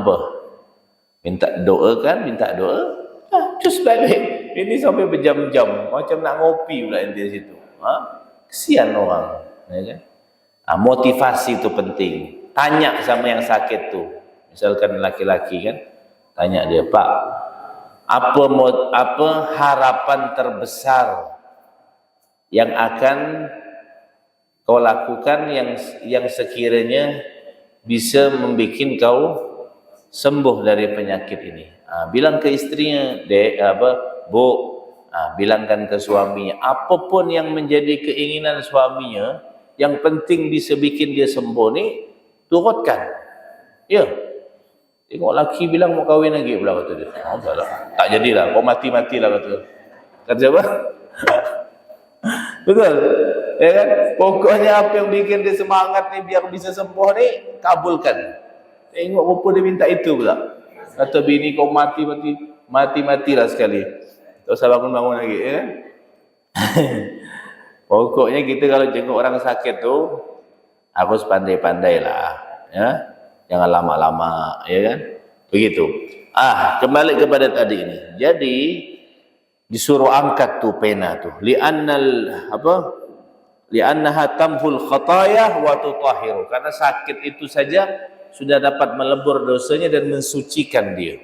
apa? Minta doa kan, minta doa. Cus balik. Ini sampai berjam-jam. Macam nak ngopi pula di situ. Kesian orang. Ya kan? Motivasi itu penting. Tanya sama yang sakit tu. Misalkan laki-laki kan, tanya dia, Pak, apa harapan terbesar yang akan kau lakukan yang sekiranya bisa membuat kau sembuh dari penyakit ini? Bilang ke istrinya, Bu, bilangkan ke suaminya, apapun yang menjadi keinginan suaminya, yang penting bisa bikin dia sembuh ni, turutkan. Ya. Tengok laki bilang mau kahwin lagi pula kata dia. Tak jadilah, kau mati-matilah kata. Kata apa? Betul. Ya kan? Pokoknya apa yang bikin dia semangat ni biar bisa sembuh ni, kabulkan. Tengok rupa dia minta itu pula. Kata bini kau mati-matilah sekali. Tak usah bangun-bangun lagi, ya kan? Pokoknya kita kalau jenguk orang sakit tu harus pandai-pandailah, ya. Jangan lama-lama, ya kan? Begitu. Kembali kepada tadi ini. Jadi disuruh angkat tu pena tu. Li'annaha tamhul khataya wa tutahhiru. Karena sakit itu saja sudah dapat melebur dosanya dan mensucikan dia.